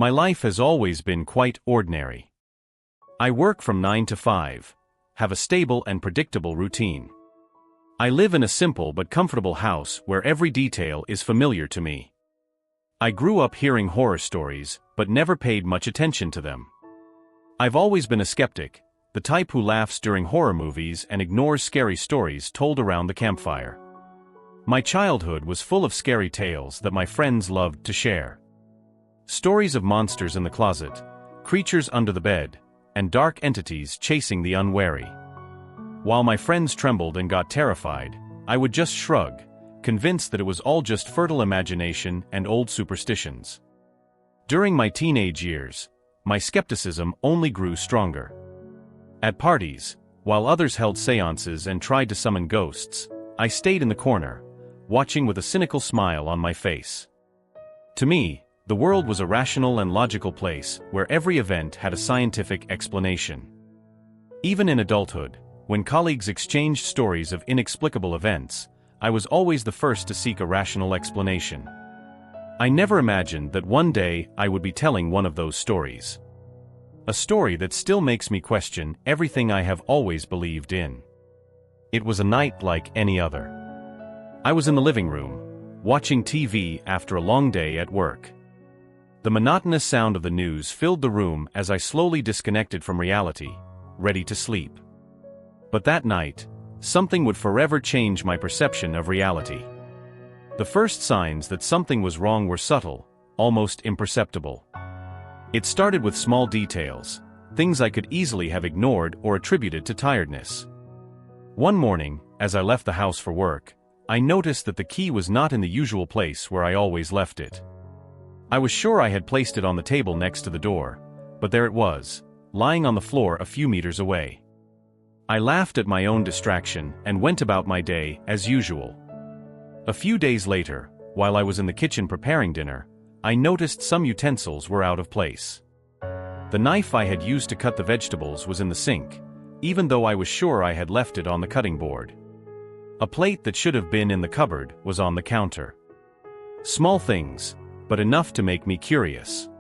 My life has always been quite ordinary. I work from 9 to 5, have a stable and predictable routine. I live in a simple but comfortable house where every detail is familiar to me. I grew up hearing horror stories, but never paid much attention to them. I've always been a skeptic, the type who laughs during horror movies and ignores scary stories told around the campfire. My childhood was full of scary tales that my friends loved to share. Stories of monsters in the closet, creatures under the bed, and dark entities chasing the unwary. While my friends trembled and got terrified, I would just shrug, convinced that it was all just fertile imagination and old superstitions. During my teenage years, my skepticism only grew stronger. At parties, while others held seances and tried to summon ghosts, I stayed in the corner, watching with a cynical smile on my face. To me, the world was a rational and logical place where every event had a scientific explanation. Even in adulthood, when colleagues exchanged stories of inexplicable events, I was always the first to seek a rational explanation. I never imagined that one day I would be telling one of those stories. A story that still makes me question everything I have always believed in. It was a night like any other. I was in the living room, watching TV after a long day at work. The monotonous sound of the news filled the room as I slowly disconnected from reality, ready to sleep. But that night, something would forever change my perception of reality. The first signs that something was wrong were subtle, almost imperceptible. It started with small details, things I could easily have ignored or attributed to tiredness. One morning, as I left the house for work, I noticed that the key was not in the usual place where I always left it. I was sure I had placed it on the table next to the door, but there it was, lying on the floor a few meters away. I laughed at my own distraction and went about my day as usual. A few days later, while I was in the kitchen preparing dinner, I noticed some utensils were out of place. The knife I had used to cut the vegetables was in the sink, even though I was sure I had left it on the cutting board. A plate that should have been in the cupboard was on the counter. Small things, but enough to make me curious.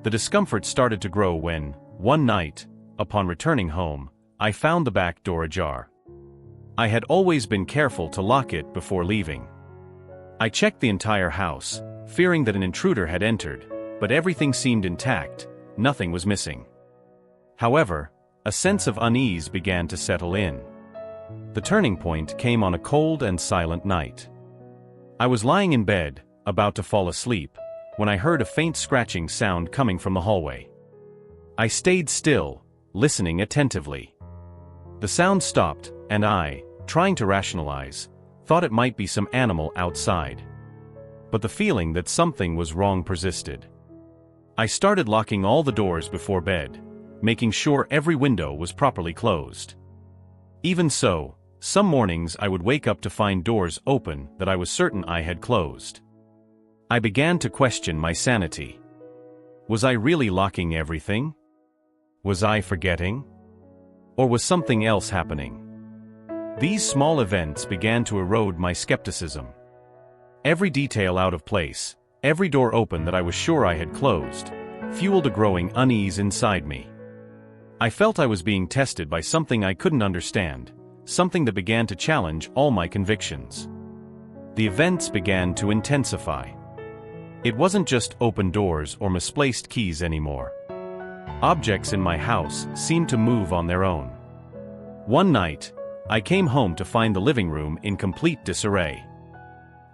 The discomfort started to grow when, one night, upon returning home, I found the back door ajar. I had always been careful to lock it before leaving. I checked the entire house, fearing that an intruder had entered, but everything seemed intact, nothing was missing. However, a sense of unease began to settle in. The turning point came on a cold and silent night. I was lying in bed, about to fall asleep, when I heard a faint scratching sound coming from the hallway. I stayed still, listening attentively. The sound stopped, and I, trying to rationalize, thought it might be some animal outside. But the feeling that something was wrong persisted. I started locking all the doors before bed, making sure every window was properly closed. Even so, some mornings I would wake up to find doors open that I was certain I had closed. I began to question my sanity. Was I really locking everything? Was I forgetting? Or was something else happening? These small events began to erode my skepticism. Every detail out of place, every door open that I was sure I had closed, fueled a growing unease inside me. I felt I was being tested by something I couldn't understand, something that began to challenge all my convictions. The events began to intensify. It wasn't just open doors or misplaced keys anymore. Objects in my house seemed to move on their own. One night, I came home to find the living room in complete disarray.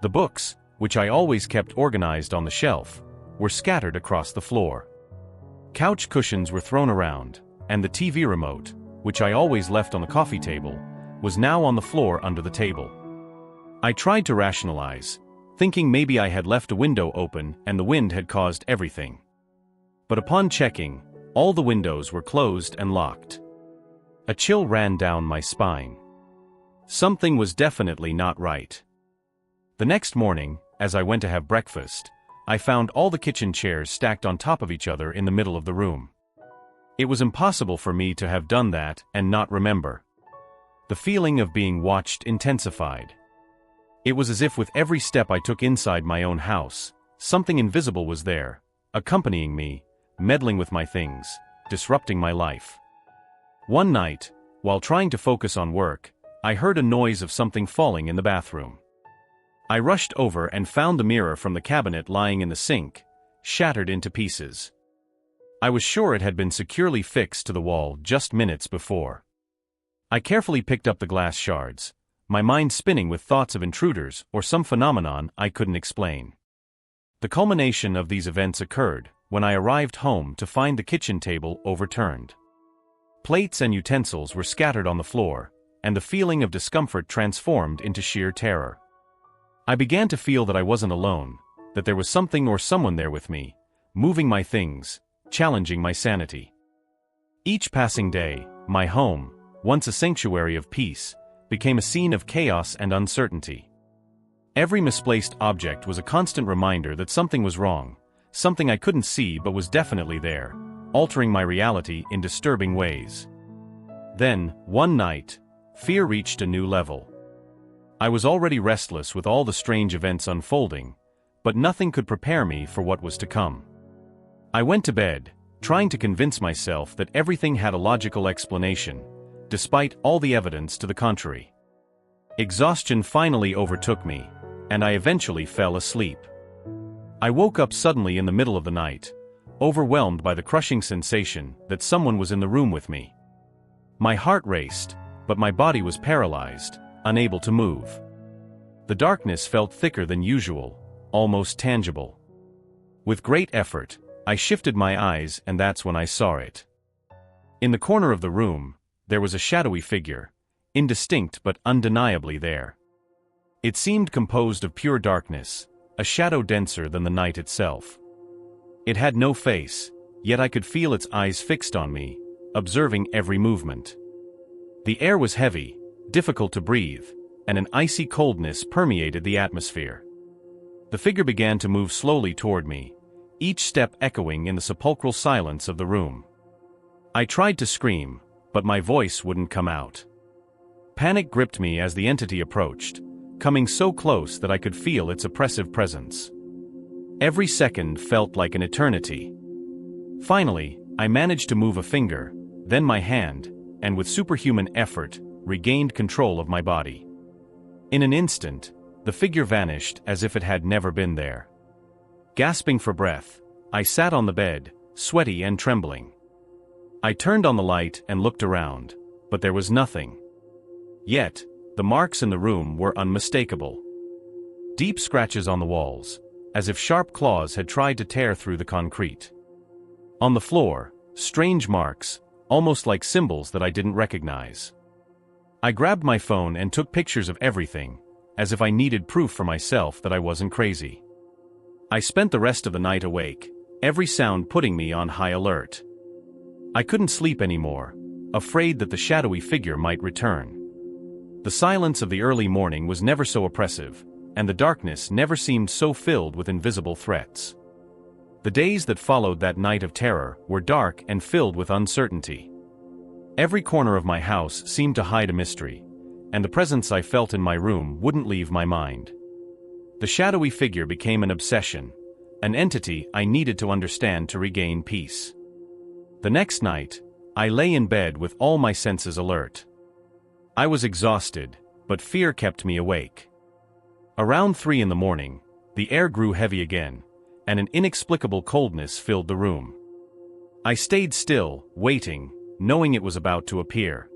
The books, which I always kept organized on the shelf, were scattered across the floor. Couch cushions were thrown around, and the TV remote, which I always left on the coffee table, was now on the floor under the table. I tried to rationalize, thinking maybe I had left a window open and the wind had caused everything. But upon checking, all the windows were closed and locked. A chill ran down my spine. Something was definitely not right. The next morning, as I went to have breakfast, I found all the kitchen chairs stacked on top of each other in the middle of the room. It was impossible for me to have done that and not remember. The feeling of being watched intensified. It was as if with every step I took inside my own house, something invisible was there, accompanying me, meddling with my things, disrupting my life. One night, while trying to focus on work, I heard a noise of something falling in the bathroom. I rushed over and found the mirror from the cabinet lying in the sink, shattered into pieces. I was sure it had been securely fixed to the wall just minutes before. I carefully picked up the glass shards, my mind spinning with thoughts of intruders or some phenomenon I couldn't explain. The culmination of these events occurred when I arrived home to find the kitchen table overturned. Plates and utensils were scattered on the floor, and the feeling of discomfort transformed into sheer terror. I began to feel that I wasn't alone, that there was something or someone there with me, moving my things, challenging my sanity. Each passing day, my home, once a sanctuary of peace, became a scene of chaos and uncertainty. Every misplaced object was a constant reminder that something was wrong, something I couldn't see but was definitely there, altering my reality in disturbing ways. Then, one night, fear reached a new level. I was already restless with all the strange events unfolding, but nothing could prepare me for what was to come. I went to bed, trying to convince myself that everything had a logical explanation, despite all the evidence to the contrary. Exhaustion finally overtook me, and I eventually fell asleep. I woke up suddenly in the middle of the night, overwhelmed by the crushing sensation that someone was in the room with me. My heart raced, but my body was paralyzed, unable to move. The darkness felt thicker than usual, almost tangible. With great effort, I shifted my eyes, and that's when I saw it. In the corner of the room, there was a shadowy figure, indistinct but undeniably there. It seemed composed of pure darkness, a shadow denser than the night itself. It had no face, yet I could feel its eyes fixed on me, observing every movement. The air was heavy, difficult to breathe, and an icy coldness permeated the atmosphere. The figure began to move slowly toward me, each step echoing in the sepulchral silence of the room. I tried to scream, but my voice wouldn't come out. Panic gripped me as the entity approached, coming so close that I could feel its oppressive presence. Every second felt like an eternity. Finally, I managed to move a finger, then my hand, and with superhuman effort, regained control of my body. In an instant, the figure vanished as if it had never been there. Gasping for breath, I sat on the bed, sweaty and trembling. I turned on the light and looked around, but there was nothing. Yet, the marks in the room were unmistakable. Deep scratches on the walls, as if sharp claws had tried to tear through the concrete. On the floor, strange marks, almost like symbols that I didn't recognize. I grabbed my phone and took pictures of everything, as if I needed proof for myself that I wasn't crazy. I spent the rest of the night awake, every sound putting me on high alert. I couldn't sleep anymore, afraid that the shadowy figure might return. The silence of the early morning was never so oppressive, and the darkness never seemed so filled with invisible threats. The days that followed that night of terror were dark and filled with uncertainty. Every corner of my house seemed to hide a mystery, and the presence I felt in my room wouldn't leave my mind. The shadowy figure became an obsession, an entity I needed to understand to regain peace. The next night, I lay in bed with all my senses alert. I was exhausted, but fear kept me awake. Around 3 in the morning, the air grew heavy again, and an inexplicable coldness filled the room. I stayed still, waiting, knowing it was about to appear.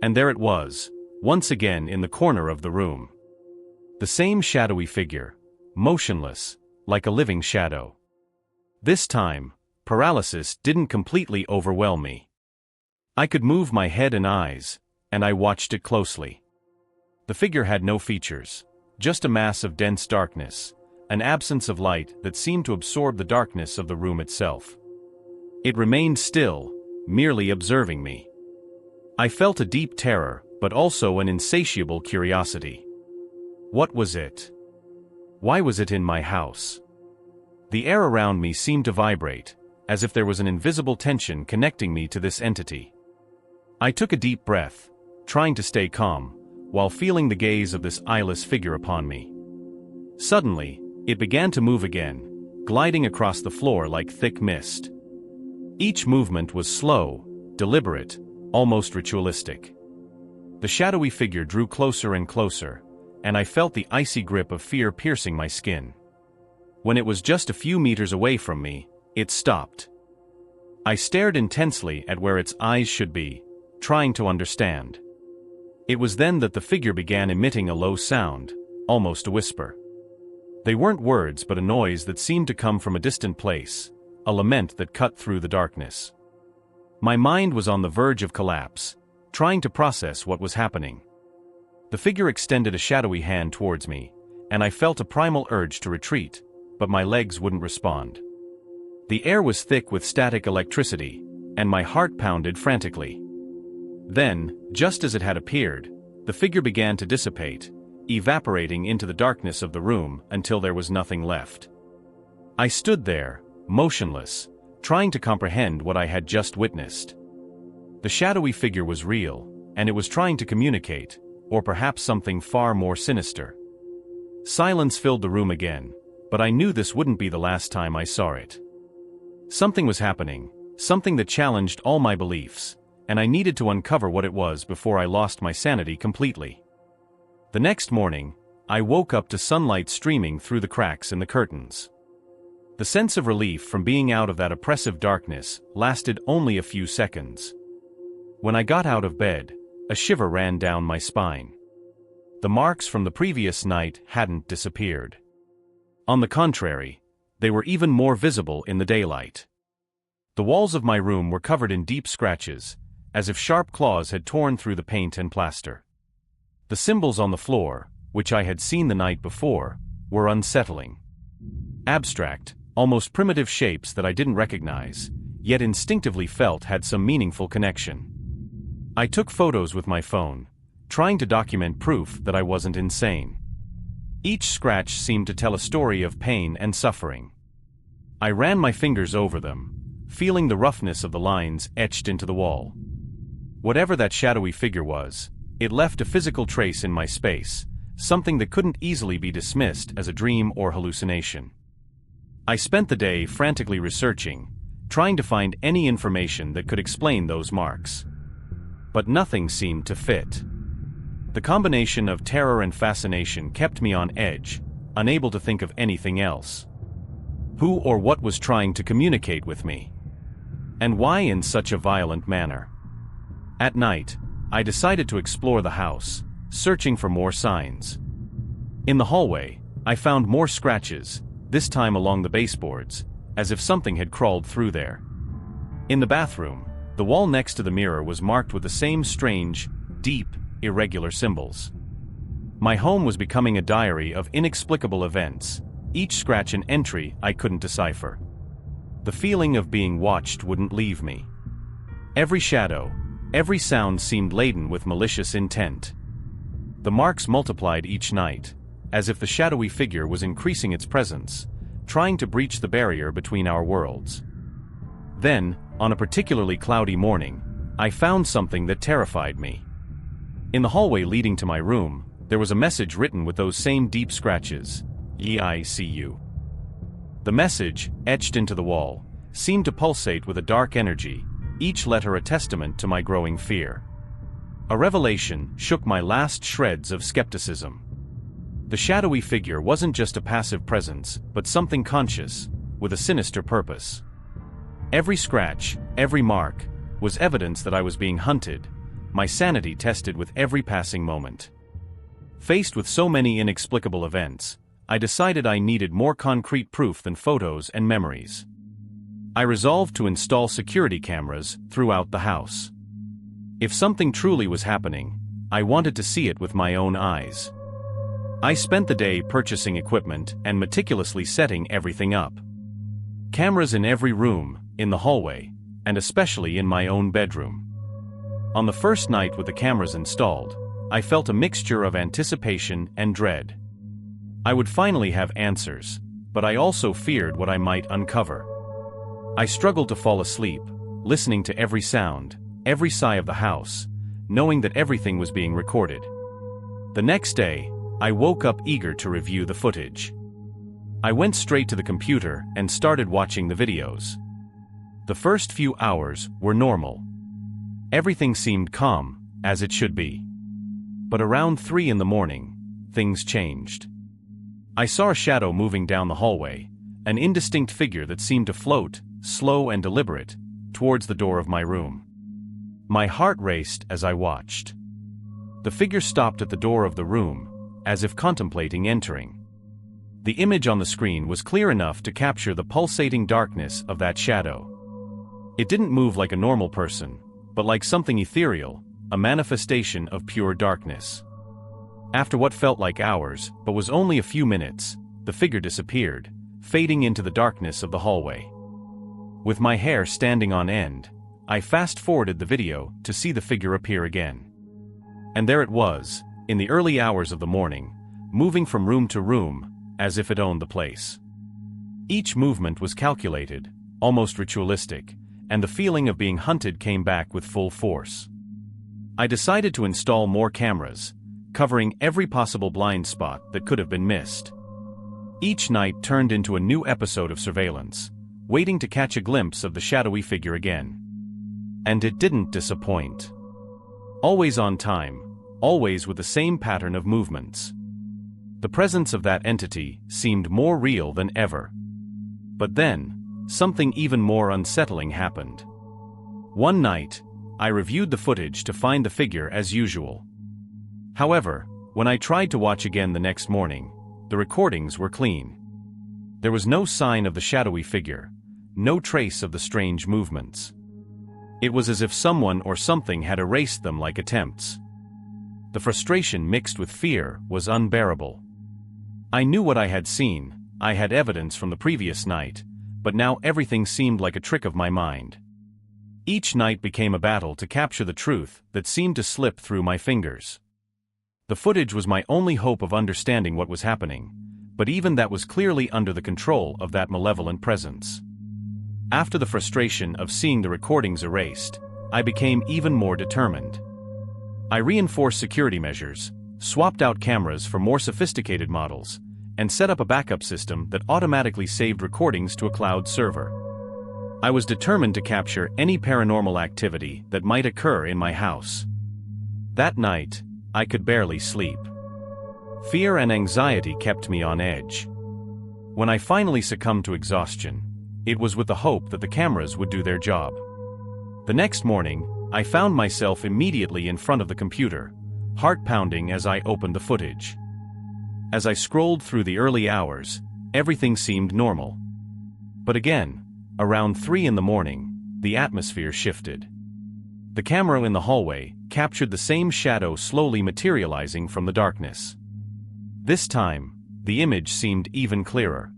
And there it was, once again in the corner of the room. The same shadowy figure, motionless, like a living shadow. This time, paralysis didn't completely overwhelm me. I could move my head and eyes, and I watched it closely. The figure had no features, just a mass of dense darkness, an absence of light that seemed to absorb the darkness of the room itself. It remained still, merely observing me. I felt a deep terror, but also an insatiable curiosity. What was it? Why was it in my house? The air around me seemed to vibrate, as if there was an invisible tension connecting me to this entity. I took a deep breath, trying to stay calm, while feeling the gaze of this eyeless figure upon me. Suddenly, it began to move again, gliding across the floor like thick mist. Each movement was slow, deliberate, almost ritualistic. The shadowy figure drew closer and closer, and I felt the icy grip of fear piercing my skin. When it was just a few meters away from me, it stopped. I stared intensely at where its eyes should be, trying to understand. It was then that the figure began emitting a low sound, almost a whisper. They weren't words but a noise that seemed to come from a distant place, a lament that cut through the darkness. My mind was on the verge of collapse, trying to process what was happening. The figure extended a shadowy hand towards me, and I felt a primal urge to retreat, but my legs wouldn't respond. The air was thick with static electricity, and my heart pounded frantically. Then, just as it had appeared, the figure began to dissipate, evaporating into the darkness of the room until there was nothing left. I stood there, motionless, trying to comprehend what I had just witnessed. The shadowy figure was real, and it was trying to communicate, or perhaps something far more sinister. Silence filled the room again, but I knew this wouldn't be the last time I saw it. Something was happening, something that challenged all my beliefs, and I needed to uncover what it was before I lost my sanity completely. The next morning, I woke up to sunlight streaming through the cracks in the curtains. The sense of relief from being out of that oppressive darkness lasted only a few seconds. When I got out of bed, a shiver ran down my spine. The marks from the previous night hadn't disappeared. On the contrary, they were even more visible in the daylight. The walls of my room were covered in deep scratches, as if sharp claws had torn through the paint and plaster. The symbols on the floor, which I had seen the night before, were unsettling. Abstract, almost primitive shapes that I didn't recognize, yet instinctively felt had some meaningful connection. I took photos with my phone, trying to document proof that I wasn't insane. Each scratch seemed to tell a story of pain and suffering. I ran my fingers over them, feeling the roughness of the lines etched into the wall. Whatever that shadowy figure was, it left a physical trace in my space, something that couldn't easily be dismissed as a dream or hallucination. I spent the day frantically researching, trying to find any information that could explain those marks. But nothing seemed to fit. The combination of terror and fascination kept me on edge, unable to think of anything else. Who or what was trying to communicate with me? And why in such a violent manner? At night, I decided to explore the house, searching for more signs. In the hallway, I found more scratches, this time along the baseboards, as if something had crawled through there. In the bathroom, the wall next to the mirror was marked with the same strange, deep, irregular symbols. My home was becoming a diary of inexplicable events, each scratch an entry I couldn't decipher. The feeling of being watched wouldn't leave me. Every shadow, every sound seemed laden with malicious intent. The marks multiplied each night, as if the shadowy figure was increasing its presence, trying to breach the barrier between our worlds. Then, on a particularly cloudy morning, I found something that terrified me. In the hallway leading to my room, there was a message written with those same deep scratches, EICU. The message, etched into the wall, seemed to pulsate with a dark energy, each letter a testament to my growing fear. A revelation shook my last shreds of skepticism. The shadowy figure wasn't just a passive presence, but something conscious, with a sinister purpose. Every scratch, every mark, was evidence that I was being hunted, my sanity tested with every passing moment. Faced with so many inexplicable events, I decided I needed more concrete proof than photos and memories. I resolved to install security cameras throughout the house. If something truly was happening, I wanted to see it with my own eyes. I spent the day purchasing equipment and meticulously setting everything up. Cameras in every room, in the hallway, and especially in my own bedroom. On the first night with the cameras installed, I felt a mixture of anticipation and dread. I would finally have answers, but I also feared what I might uncover. I struggled to fall asleep, listening to every sound, every sigh of the house, knowing that everything was being recorded. The next day, I woke up eager to review the footage. I went straight to the computer and started watching the videos. The first few hours were normal. Everything seemed calm, as it should be. But around 3 in the morning, things changed. I saw a shadow moving down the hallway, an indistinct figure that seemed to float, slow and deliberate, towards the door of my room. My heart raced as I watched. The figure stopped at the door of the room, as if contemplating entering. The image on the screen was clear enough to capture the pulsating darkness of that shadow. It didn't move like a normal person, but like something ethereal, a manifestation of pure darkness. After what felt like hours, but was only a few minutes, the figure disappeared, fading into the darkness of the hallway. With my hair standing on end, I fast-forwarded the video to see the figure appear again. And there it was, in the early hours of the morning, moving from room to room, as if it owned the place. Each movement was calculated, almost ritualistic, and the feeling of being hunted came back with full force. I decided to install more cameras, covering every possible blind spot that could have been missed. Each night turned into a new episode of surveillance, waiting to catch a glimpse of the shadowy figure again. And it didn't disappoint. Always on time, always with the same pattern of movements. The presence of that entity seemed more real than ever. But then, something even more unsettling happened. One night, I reviewed the footage to find the figure as usual. However, when I tried to watch again the next morning, the recordings were clean. There was no sign of the shadowy figure, no trace of the strange movements. It was as if someone or something had erased them like attempts. The frustration mixed with fear was unbearable. I knew what I had seen, I had evidence from the previous night, but now everything seemed like a trick of my mind. Each night became a battle to capture the truth that seemed to slip through my fingers. The footage was my only hope of understanding what was happening, but even that was clearly under the control of that malevolent presence. After the frustration of seeing the recordings erased, I became even more determined. I reinforced security measures, swapped out cameras for more sophisticated models, and set up a backup system that automatically saved recordings to a cloud server. I was determined to capture any paranormal activity that might occur in my house. That night, I could barely sleep. Fear and anxiety kept me on edge. When I finally succumbed to exhaustion, it was with the hope that the cameras would do their job. The next morning, I found myself immediately in front of the computer, heart pounding as I opened the footage. As I scrolled through the early hours, everything seemed normal. But again, around 3 in the morning, the atmosphere shifted. The camera in the hallway captured the same shadow slowly materializing from the darkness. This time, the image seemed even clearer.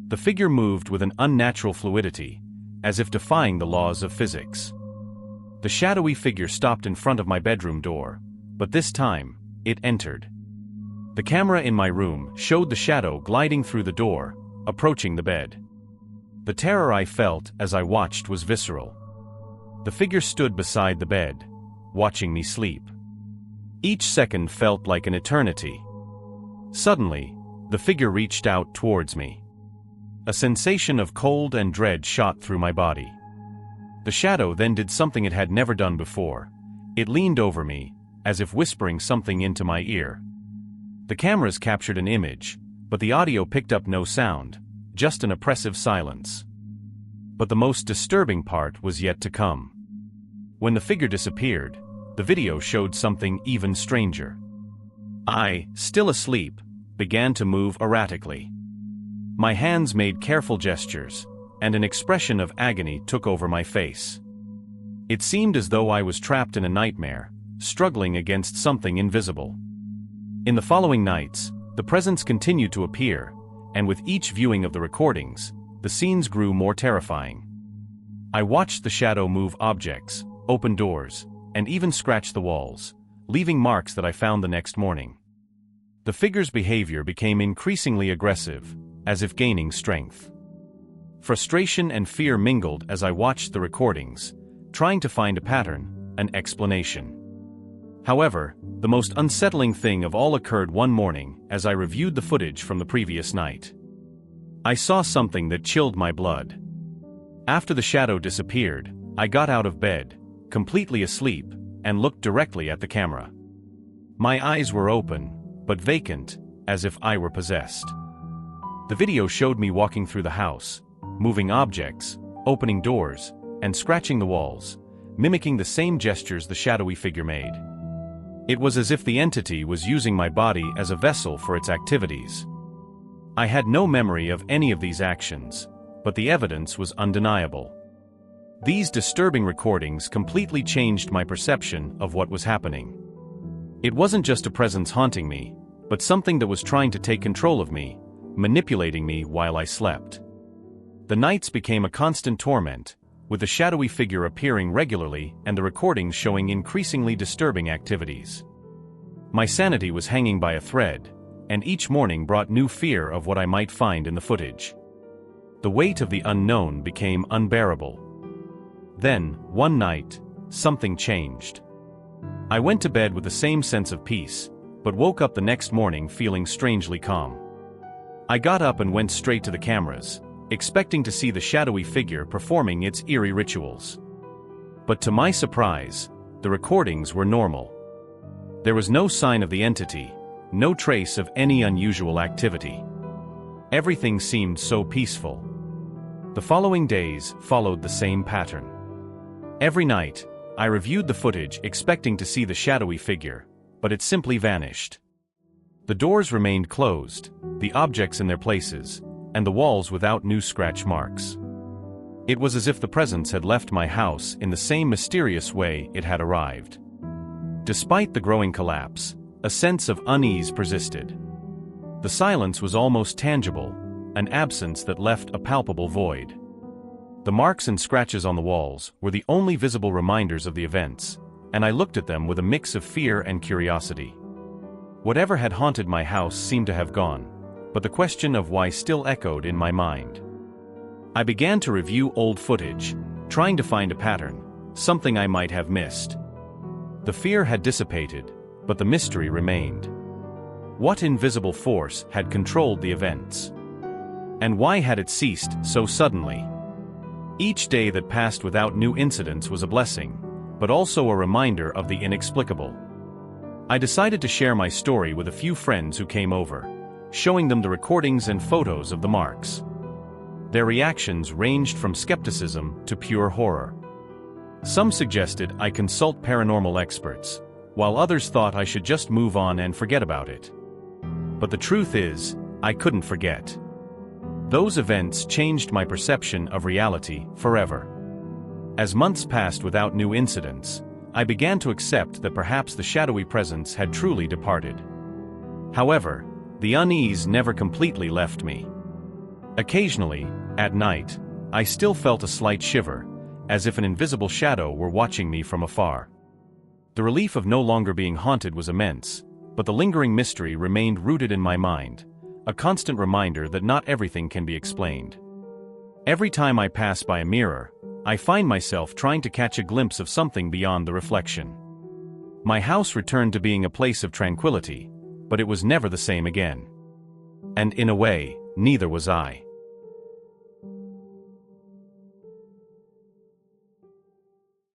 The figure moved with an unnatural fluidity, as if defying the laws of physics. The shadowy figure stopped in front of my bedroom door, but this time, it entered. The camera in my room showed the shadow gliding through the door, approaching the bed. The terror I felt as I watched was visceral. The figure stood beside the bed, watching me sleep. Each second felt like an eternity. Suddenly, the figure reached out towards me. A sensation of cold and dread shot through my body. The shadow then did something it had never done before. It leaned over me, as if whispering something into my ear. The cameras captured an image, but the audio picked up no sound, just an oppressive silence. But the most disturbing part was yet to come. When the figure disappeared, the video showed something even stranger. I, still asleep, began to move erratically. My hands made careful gestures, and an expression of agony took over my face. It seemed as though I was trapped in a nightmare, struggling against something invisible. In the following nights, the presence continued to appear, and with each viewing of the recordings, the scenes grew more terrifying. I watched the shadow move objects, open doors, and even scratch the walls, leaving marks that I found the next morning. The figure's behavior became increasingly aggressive, as if gaining strength. Frustration and fear mingled as I watched the recordings, trying to find a pattern, an explanation. However, the most unsettling thing of all occurred one morning as I reviewed the footage from the previous night. I saw something that chilled my blood. After the shadow disappeared, I got out of bed, completely asleep, and looked directly at the camera. My eyes were open, but vacant, as if I were possessed. The video showed me walking through the house, moving objects, opening doors, and scratching the walls, mimicking the same gestures the shadowy figure made. It was as if the entity was using my body as a vessel for its activities. I had no memory of any of these actions, but the evidence was undeniable. These disturbing recordings completely changed my perception of what was happening. It wasn't just a presence haunting me, but something that was trying to take control of me, manipulating me while I slept. The nights became a constant torment, with the shadowy figure appearing regularly and the recordings showing increasingly disturbing activities. My sanity was hanging by a thread, and each morning brought new fear of what I might find in the footage. The weight of the unknown became unbearable. Then, one night, something changed. I went to bed with the same sense of peace, but woke up the next morning feeling strangely calm. I got up and went straight to the cameras, expecting to see the shadowy figure performing its eerie rituals. But to my surprise, the recordings were normal. There was no sign of the entity, no trace of any unusual activity. Everything seemed so peaceful. The following days followed the same pattern. Every night, I reviewed the footage expecting to see the shadowy figure, but it simply vanished. The doors remained closed, the objects in their places, and the walls without new scratch marks. It was as if the presence had left my house in the same mysterious way it had arrived. Despite the growing collapse, a sense of unease persisted. The silence was almost tangible, an absence that left a palpable void. The marks and scratches on the walls were the only visible reminders of the events, and I looked at them with a mix of fear and curiosity. Whatever had haunted my house seemed to have gone, but the question of why still echoed in my mind. I began to review old footage, trying to find a pattern, something I might have missed. The fear had dissipated, but the mystery remained. What invisible force had controlled the events? And why had it ceased so suddenly? Each day that passed without new incidents was a blessing, but also a reminder of the inexplicable. I decided to share my story with a few friends who came over, showing them the recordings and photos of the marks. Their reactions ranged from skepticism to pure horror. Some suggested I consult paranormal experts, while others thought I should just move on and forget about it. But the truth is, I couldn't forget. Those events changed my perception of reality forever. As months passed without new incidents, I began to accept that perhaps the shadowy presence had truly departed. However, the unease never completely left me. Occasionally, at night, I still felt a slight shiver, as if an invisible shadow were watching me from afar. The relief of no longer being haunted was immense, but the lingering mystery remained rooted in my mind, a constant reminder that not everything can be explained. Every time I pass by a mirror, I find myself trying to catch a glimpse of something beyond the reflection. My house returned to being a place of tranquility, but it was never the same again. And in a way, neither was I.